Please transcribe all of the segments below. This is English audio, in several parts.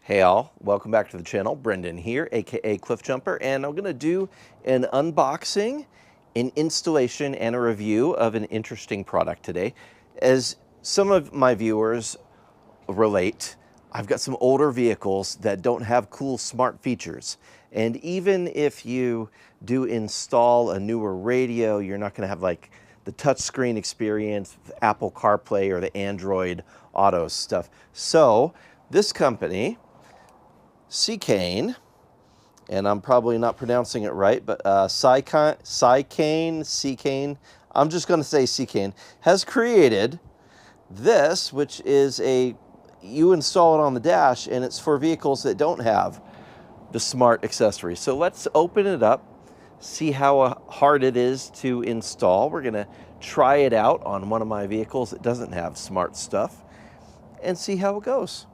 Hey all, welcome back to the channel. Brendan here, aka Cliff Jumper, and I'm gonna do an unboxing, an installation, and a review of an interesting product today. As some of my viewers relate, I've got some older vehicles that don't have cool smart features. And even if you do install a newer radio, you're not gonna have like the touchscreen experience with Apple Carplay or the Android Auto stuff. So this company, Seicane, and I'm probably not pronouncing it right, but Seicane, I'm just going to say Seicane, has created this, which is you install it on the dash, and it's for vehicles that don't have the smart accessory. So let's open it up, see how hard it is to install. We're going to try it out on one of my vehicles that doesn't have smart stuff and see how it goes.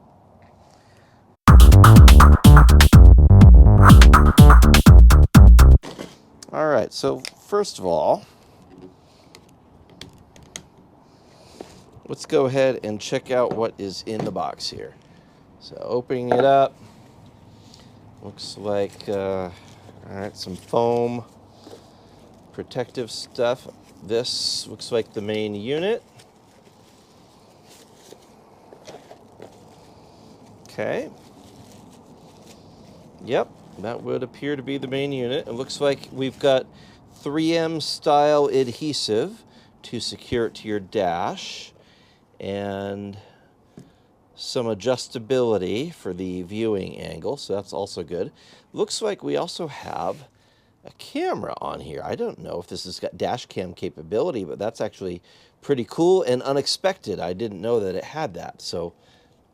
All right, so first of all, let's go ahead and check out what is in the box here. So opening it up, looks like, all right, some foam, protective stuff. This looks like the main unit. Okay. Yep. That would appear to be the main unit. It looks like we've got 3M style adhesive to secure it to your dash and some adjustability for the viewing angle, so that's also good. Looks like we also have a camera on here. I don't know if this has got dash cam capability, but that's actually pretty cool and unexpected. I didn't know that it had that, so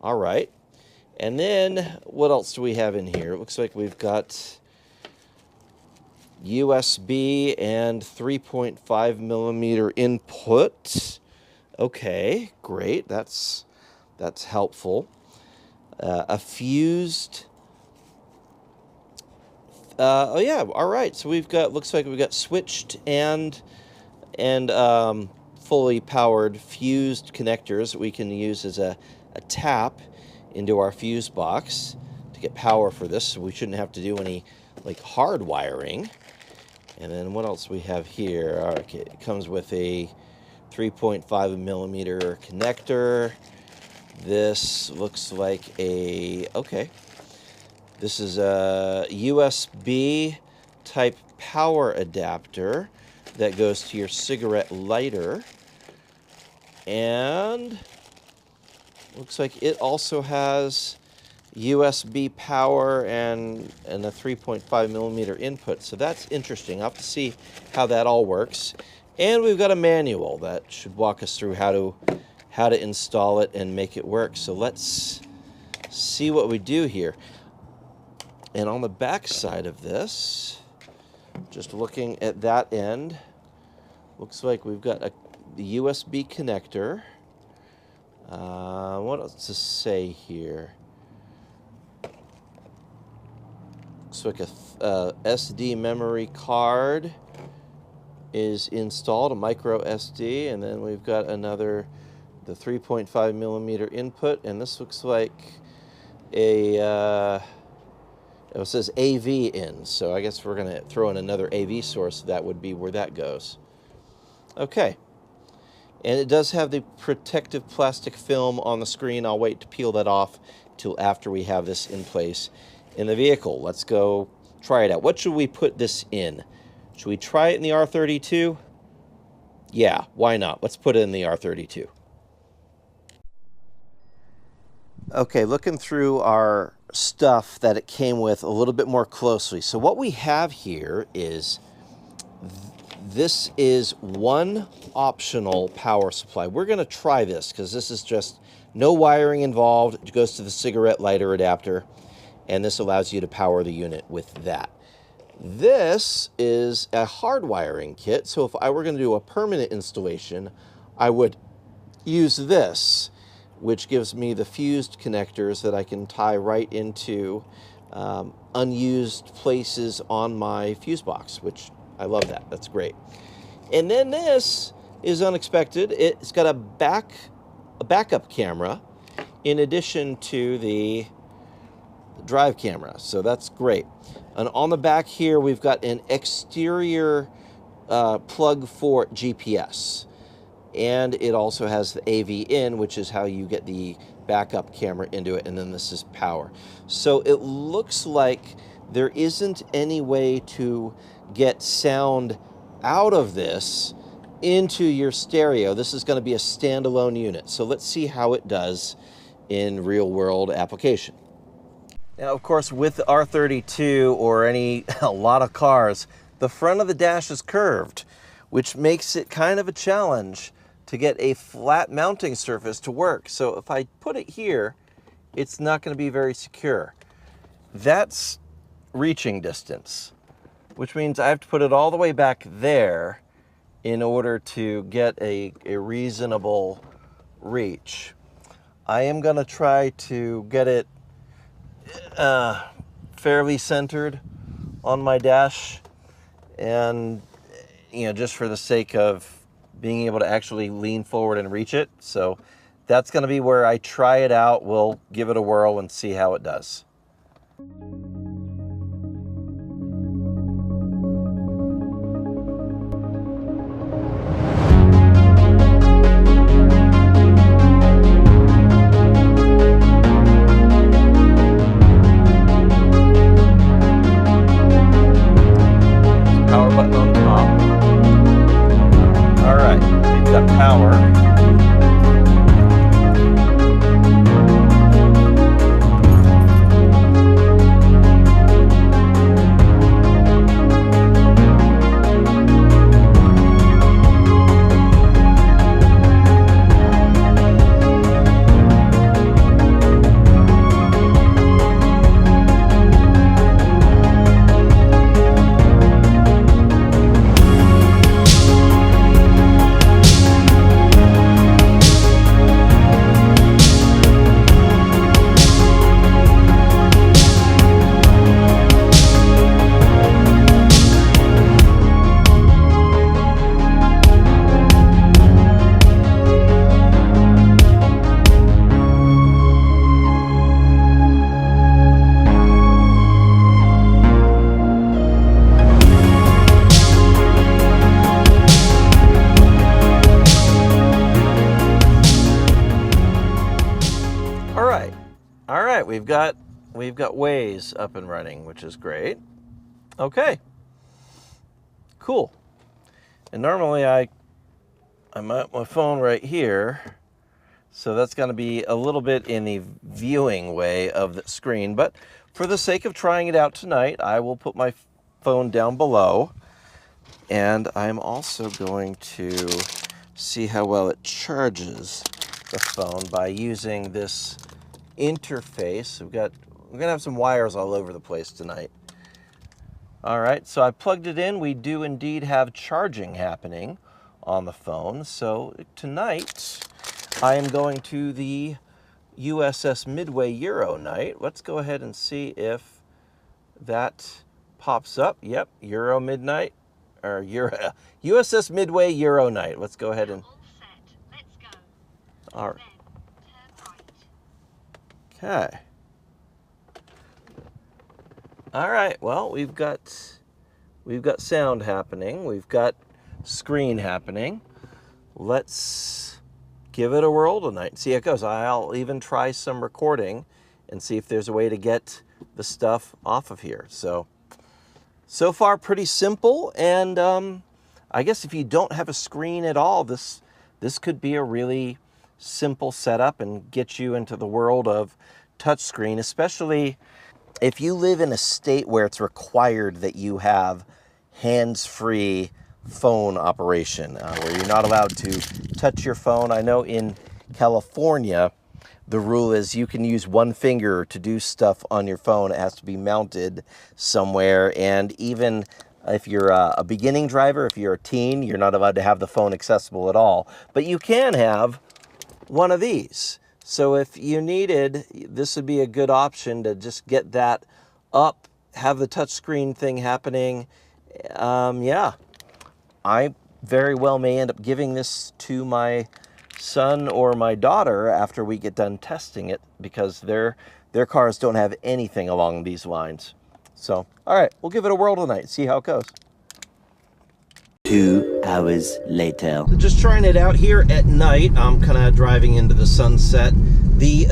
all right. And then, what else do we have in here? It looks like we've got USB and 3.5 millimeter input. Okay, great. That's helpful. A fused. Oh yeah. All right. So we've got. Looks like we've got switched and fully powered fused connectors that we can use as a tap into our fuse box to get power for this, so we shouldn't have to do any like hard wiring. And then what else we have here? Okay, it comes with a 3.5 millimeter connector. This looks like okay, this is a USB type power adapter that goes to your cigarette lighter, and looks like it also has USB power and a 3.5 millimeter input. So that's interesting. I'll have to see how that all works. And we've got a manual that should walk us through how to install it and make it work. So let's see what we do here. And on the back side of this, just looking at that end, looks like we've got the USB connector. What else to say here? Looks like a SD memory card is installed, a micro SD, and then we've got the 3.5 millimeter input, and this looks like it says AV in, so I guess we're going to throw in another AV source. That would be where that goes. Okay. And it does have the protective plastic film on the screen. I'll wait to peel that off till after we have this in place in the vehicle. Let's go try it out. What should we put this in? Should we try it in the R32? Yeah, why not? Let's put it in the R32. Okay, looking through our stuff that it came with a little bit more closely. So what we have here is this is one optional power supply. We're going to try this because this is just no wiring involved. It goes to the cigarette lighter adapter, and this allows you to power the unit with that. This is a hard wiring kit, so if I were going to do a permanent installation, I would use this, which gives me the fused connectors that I can tie right into unused places on my fuse box, which I love that. That's great. And then this is unexpected. It's got a backup camera in addition to the drive camera, so that's great. And on the back here, we've got an exterior plug for GPS. And it also has the AV in, which is how you get the backup camera into it, and then this is power. So it looks like there isn't any way to get sound out of this into your stereo. This is going to be a standalone unit. So let's see how it does in real world application. Now, of course, with the R32 or a lot of cars, the front of the dash is curved, which makes it kind of a challenge to get a flat mounting surface to work. So if I put it here, it's not going to be very secure. That's reaching distance, which means I have to put it all the way back there in order to get a reasonable reach. I am going to try to get it fairly centered on my dash, and just for the sake of being able to actually lean forward and reach it. So that's going to be where I try it out. We'll give it a whirl and see how it does. Power button on top. All right, we've got power. All right, we've got Waze up and running, which is great. Okay, cool. And normally I'm at my phone right here, so that's going to be a little bit in the viewing way of the screen. But for the sake of trying it out tonight, I will put my phone down below, and I'm also going to see how well it charges the phone by using this interface. We're gonna have some wires all over the place tonight. All right, so I plugged it in. We do indeed have charging happening on the phone. So tonight I am going to the USS Midway Euro night. Let's go ahead and see if that pops up. Yep, Euro midnight, or Euro, USS Midway Euro night. Let's go ahead and. All set. Let's go. All right. Then turn right. Okay. All right. Well, we've got sound happening. We've got screen happening. Let's give it a whirl tonight and see how it goes. I'll even try some recording and see if there's a way to get the stuff off of here. So far pretty simple, and I guess if you don't have a screen at all, this could be a really simple setup and get you into the world of touchscreen, especially if you live in a state where it's required that you have hands-free phone operation, where you're not allowed to touch your phone. I know in California, the rule is you can use one finger to do stuff on your phone. It has to be mounted somewhere. And even if you're a beginning driver, if you're a teen, you're not allowed to have the phone accessible at all. But you can have one of these. So if you needed, this would be a good option to just get that up, have the touchscreen thing happening. Yeah, I very well may end up giving this to my son or my daughter after we get done testing it, because they're Their cars don't have anything along these lines. So, all right, we'll give it a whirl tonight, see how it goes. 2 hours later. Just trying it out here at night. I'm kind of driving into the sunset. The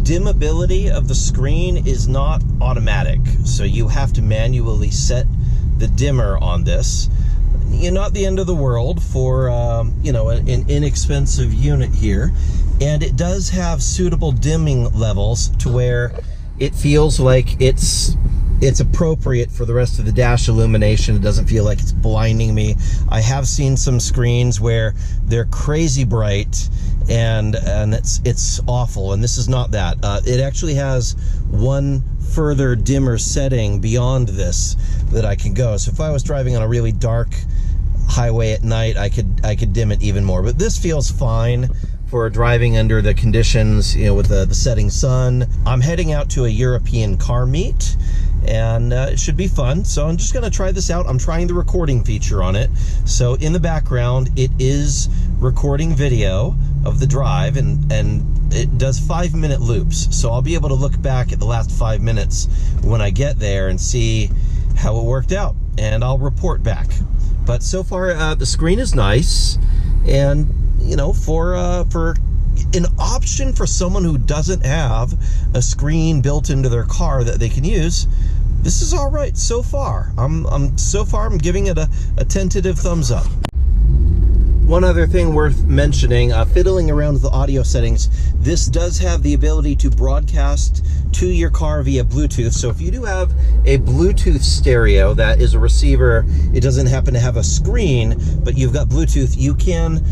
dimmability of the screen is not automatic, so you have to manually set the dimmer on this. You're not the end of the world for you know, an inexpensive unit here, and it does have suitable dimming levels to where it feels like it's appropriate for the rest of the dash illumination. It doesn't feel like it's blinding me. I have seen some screens where they're crazy bright and it's awful, and this is not that. It actually has one further dimmer setting beyond this that I can go. So if I was driving on a really dark highway at night, I could dim it even more. But this feels fine for driving under the conditions, you know, with the setting sun. I'm heading out to a European car meet, and it should be fun. So I'm just gonna try this out. I'm trying the recording feature on it. So in the background, it is recording video of the drive, and it does 5-minute loops. So I'll be able to look back at the last 5 minutes when I get there and see how it worked out, and I'll report back. But so far, the screen is nice, and you know, for an option for someone who doesn't have a screen built into their car that they can use, this is all right so far. So far I'm giving it a tentative thumbs up. One other thing worth mentioning, fiddling around with the audio settings, this does have the ability to broadcast to your car via Bluetooth. So if you do have a Bluetooth stereo that is a receiver, it doesn't happen to have a screen, but you've got Bluetooth, you can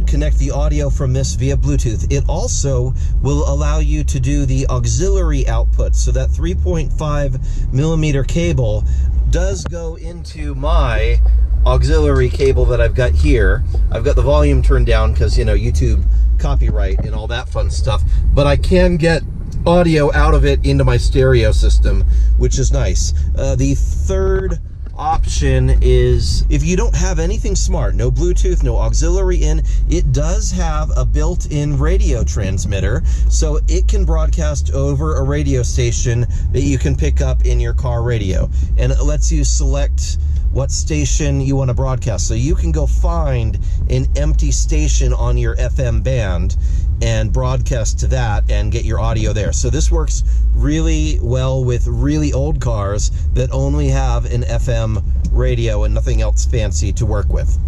connect the audio from this via Bluetooth. It also will allow you to do the auxiliary output. So that 3.5 millimeter cable does go into my auxiliary cable that I've got here. I've got the volume turned down because, you know, YouTube copyright and all that fun stuff, but I can get audio out of it into my stereo system, which is nice. The third option is if you don't have anything smart, no Bluetooth, no auxiliary in, it does have a built-in radio transmitter, so it can broadcast over a radio station that you can pick up in your car radio, and it lets you select what station you want to broadcast. So you can go find an empty station on your FM band and broadcast to that and get your audio there. So this works really well with really old cars that only have an FM radio and nothing else fancy to work with.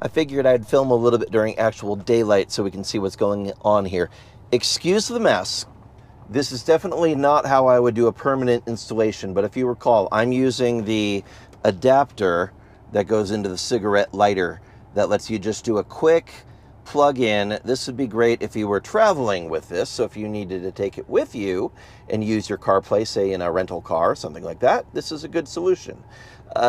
I figured I'd film a little bit during actual daylight so we can see what's going on here. Excuse the mess. This is definitely not how I would do a permanent installation, but if you recall, I'm using the adapter that goes into the cigarette lighter that lets you just do a quick plug in. This would be great if you were traveling with this, so if you needed to take it with you and use your CarPlay, say in a rental car, something like that, this is a good solution.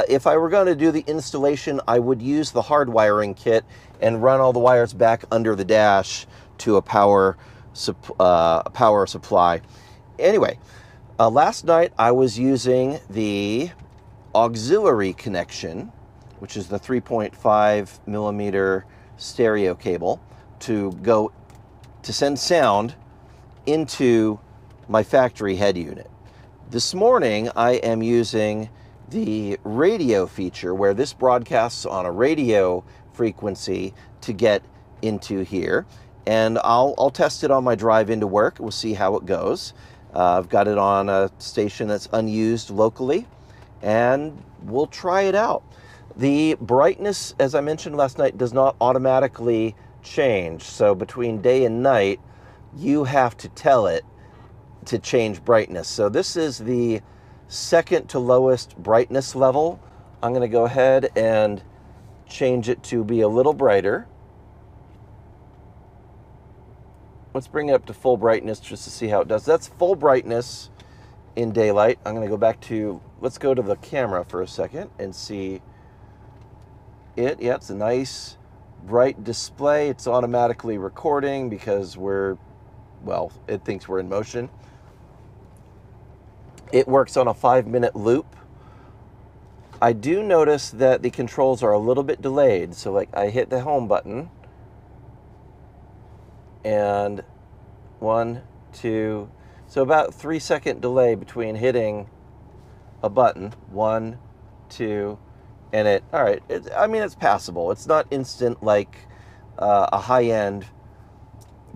If I were going to do the installation, I would use the hard wiring kit and run all the wires back under the dash to a power supply. Anyway, last night I was using the auxiliary connection, which is the 3.5 millimeter stereo cable, to send sound into my factory head unit. This morning I am using the radio feature where this broadcasts on a radio frequency to get into here. And I'll test it on my drive into work. We'll see how it goes. I've got it on a station that's unused locally, and we'll try it out. The brightness, as I mentioned last night, does not automatically change. So between day and night, you have to tell it to change brightness. So this is the second to lowest brightness level. I'm going to go ahead and change it to be a little brighter. Let's bring it up to full brightness just to see how it does. That's full brightness in daylight. I'm going to go back to, let's go to the camera for a second and see it. Yeah, it's a nice bright display. It's automatically recording because it thinks we're in motion. It works on a 5-minute loop. I do notice that the controls are a little bit delayed. So like I hit the home button and 1, 2, so about 3-second delay between hitting a button, 1, 2, and it, all right, I mean, it's passable. It's not instant like a high-end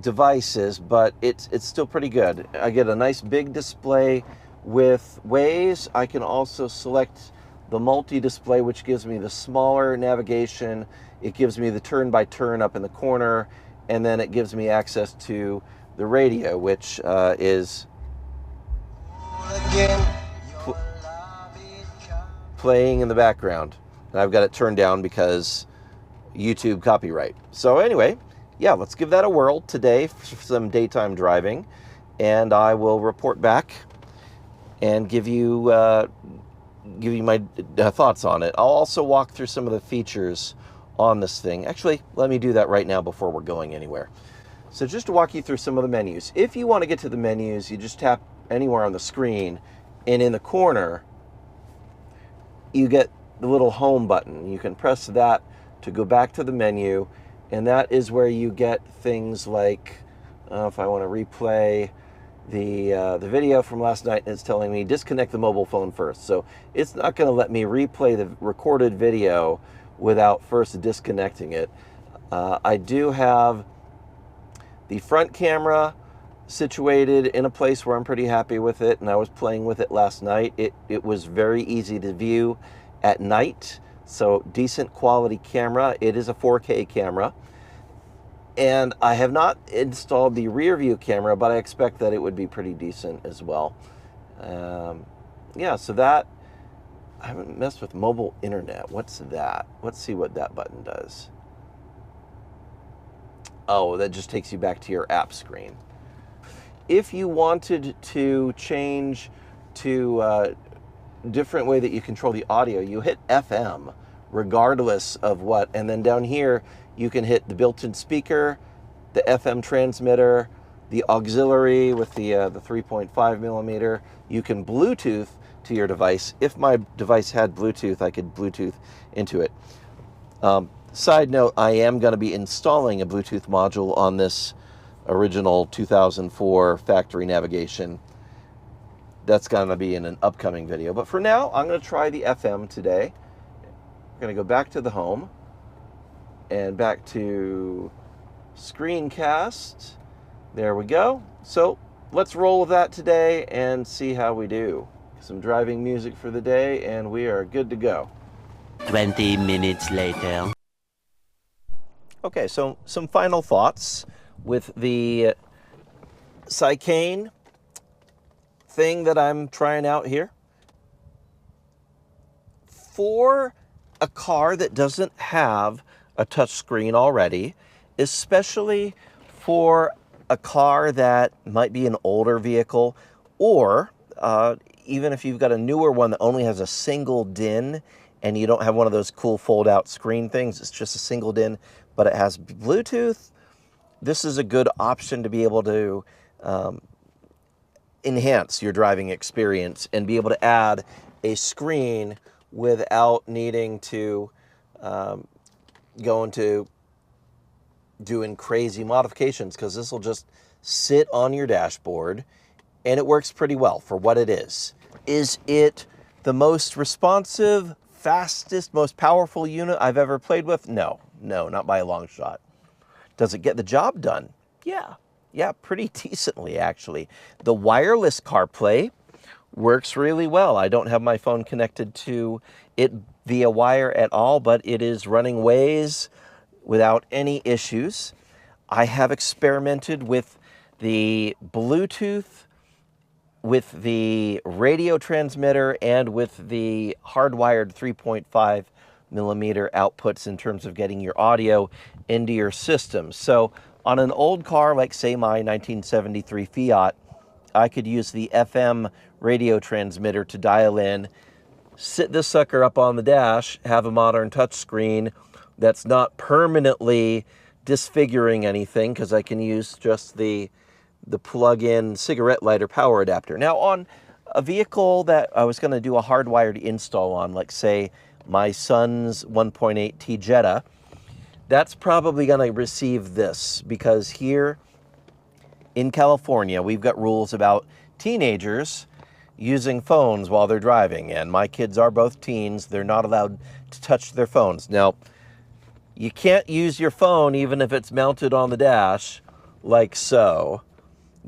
devices, but it's still pretty good. I get a nice big display with Waze. I can also select the multi-display, which gives me the smaller navigation. It gives me the turn-by-turn up in the corner, and then it gives me access to the radio, which is playing in the background. And I've got it turned down because YouTube copyright. So anyway, yeah, let's give that a whirl today for some daytime driving, and I will report back and give you my thoughts on it. I'll also walk through some of the features on this thing. Actually, let me do that right now before we're going anywhere. So just to walk you through some of the menus. If you want to get to the menus, you just tap anywhere on the screen, and in the corner, you get the little home button. You can press that to go back to the menu, and that is where you get things like, if I want to replay the video from last night, and it's telling me disconnect the mobile phone first. So it's not going to let me replay the recorded video without first disconnecting it. I do have the front camera situated in a place where I'm pretty happy with it, and I was playing with it last night. It was very easy to view at night, so decent quality camera. It is a 4K camera. And I have not installed the rear view camera, but I expect that it would be pretty decent as well. Yeah, so that, I haven't messed with mobile internet. What's that? Let's see what that button does. Oh, that just takes you back to your app screen. If you wanted to change to a different way that you control the audio, you hit FM regardless of what, and then down here you can hit the built-in speaker, the FM transmitter, the auxiliary with the 3.5 millimeter. You can Bluetooth to your device. If my device had Bluetooth, I could Bluetooth into it. Side note, I am going to be installing a Bluetooth module on this original 2004 factory navigation. That's going to be in an upcoming video. But for now, I'm going to try the FM today. I'm going to go back to the home and back to screencast. There we go. So let's roll with that today and see how we do. Some driving music for the day, and we are good to go. 20 minutes later. Okay, so some final thoughts with the Seicane thing that I'm trying out here. For a car that doesn't have a touchscreen already, especially for a car that might be an older vehicle, or even if you've got a newer one that only has a single DIN and you don't have one of those cool fold-out screen things, it's just a single DIN, but it has Bluetooth, this is a good option to be able to enhance your driving experience and be able to add a screen without needing to go into doing crazy modifications, because this will just sit on your dashboard and it works pretty well for what it is. Is it the most responsive, fastest, most powerful unit I've ever played with? No, not by a long shot. Does it get the job done? Yeah, pretty decently actually. The wireless CarPlay works really well. I don't have my phone connected to it via wire at all, but it is running Waze without any issues. I have experimented with the Bluetooth, with the radio transmitter, and with the hardwired 3.5 millimeter outputs in terms of getting your audio into your system. So on an old car, like say my 1973 Fiat, I could use the FM radio transmitter to dial in, sit this sucker up on the dash, have a modern touchscreen that's not permanently disfiguring anything, because I can use just the plug-in cigarette lighter power adapter. Now on a vehicle that I was going to do a hardwired install on, like say my son's 1.8T Jetta, that's probably going to receive this, because here in California, we've got rules about teenagers using phones while they're driving, and my kids are both teens. They're not allowed to touch their phones. Now, you can't use your phone even if it's mounted on the dash, like so.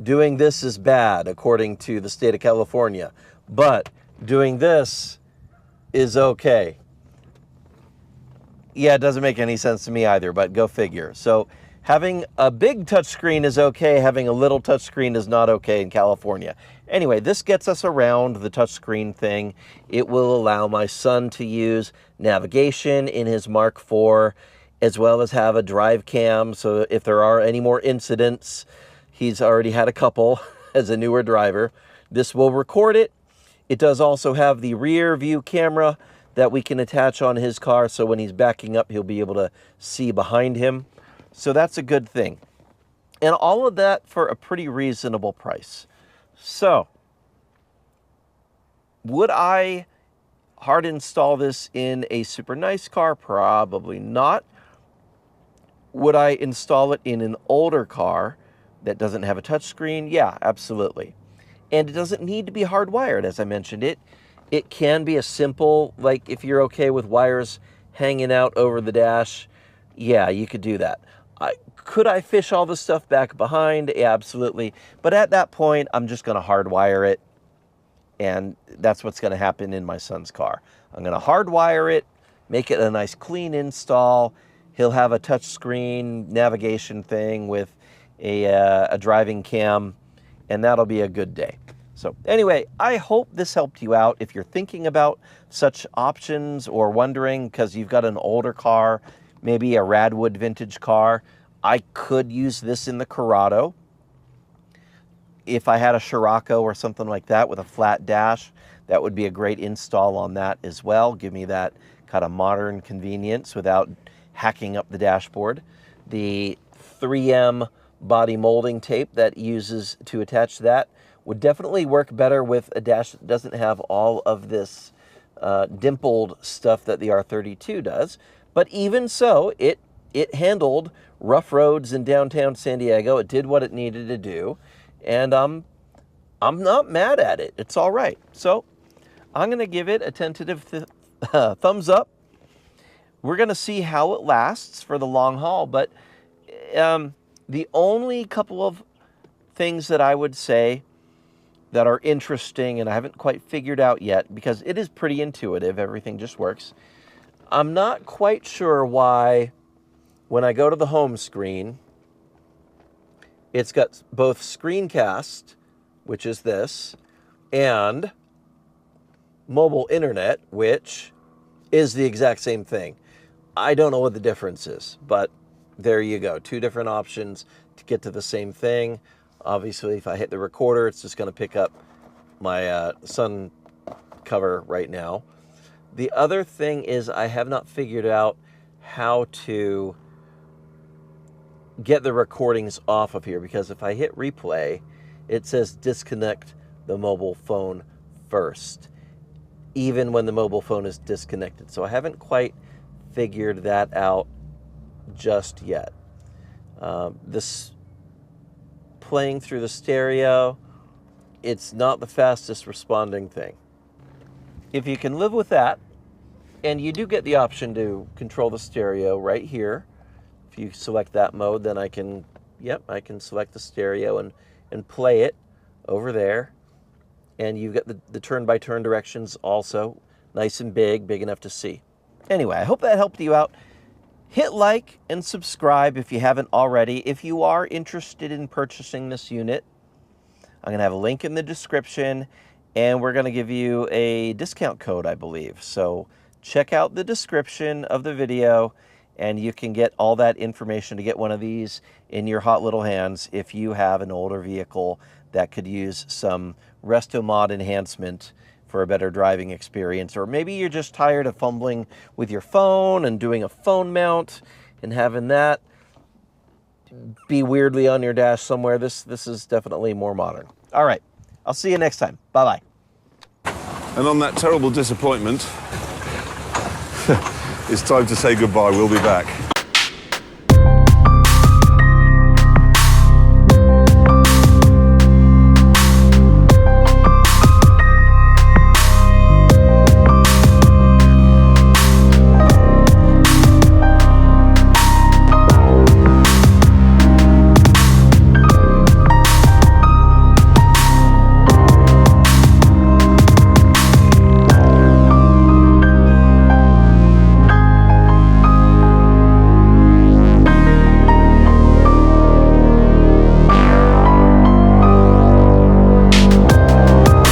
Doing this is bad, according to the state of California, but doing this is okay. Yeah, it doesn't make any sense to me either, but go figure. So having a big touchscreen is okay, having a little touchscreen is not okay in California. Anyway, this gets us around the touchscreen thing. It will allow my son to use navigation in his Mark IV, as well as have a drive cam, so if there are any more incidents, he's already had a couple as a newer driver. This will record it. It does also have the rear view camera that we can attach on his car, so when he's backing up, he'll be able to see behind him. So that's a good thing. And all of that for a pretty reasonable price. So, would I hard install this in a super nice car? Probably not. Would I install it in an older car that doesn't have a touchscreen? Yeah, absolutely. And it doesn't need to be hardwired, as I mentioned. It can be a simple, like if you're okay with wires hanging out over the dash, yeah, you could do that. Could I fish all this stuff back behind? Yeah, absolutely. But at that point, I'm just going to hardwire it, and that's what's going to happen in my son's car. I'm going to hardwire it, make it a nice clean install. He'll have a touchscreen navigation thing with a driving cam, and that'll be a good day. So anyway, I hope this helped you out. If you're thinking about such options or wondering because you've got an older car, maybe a Radwood vintage car, I could use this in the Corrado. If I had a Scirocco or something like that with a flat dash, that would be a great install on that as well. Give me that kind of modern convenience without hacking up the dashboard. The 3M body molding tape that uses to attach that would definitely work better with a dash that doesn't have all of this dimpled stuff that the R32 does. But even so, it handled rough roads in downtown San Diego. It did what it needed to do, and I'm not mad at it. It's all right. So I'm going to give it a tentative thumbs up. We're going to see how it lasts for the long haul, but the only couple of things that I would say that are interesting and I haven't quite figured out yet, because it is pretty intuitive, everything just works. I'm not quite sure why when I go to the home screen, it's got both screencast, which is this, and mobile internet, which is the exact same thing. I don't know what the difference is, but there you go. Two different options to get to the same thing. Obviously, if I hit the recorder, it's just going to pick up my sun cover right now. The other thing is I have not figured out how to get the recordings off of here, because if I hit replay, it says disconnect the mobile phone first, even when the mobile phone is disconnected. So I haven't quite figured that out just yet. This playing through the stereo, it's not the fastest responding thing. If you can live with that, and you do get the option to control the stereo right here. If you select that mode, then I can select the stereo and play it over there. And you've got the turn-by-turn directions also, nice and big enough to see. Anyway, I hope that helped you out. Hit like and subscribe if you haven't already. If you are interested in purchasing this unit, I'm going to have a link in the description, and we're going to give you a discount code, I believe. So check out the description of the video, and you can get all that information to get one of these in your hot little hands if you have an older vehicle that could use some resto mod enhancement for a better driving experience. Or maybe you're just tired of fumbling with your phone and doing a phone mount and having that be weirdly on your dash somewhere. This is definitely more modern. All right, I'll see you next time. Bye-bye. And on that terrible disappointment, it's time to say goodbye. We'll be back.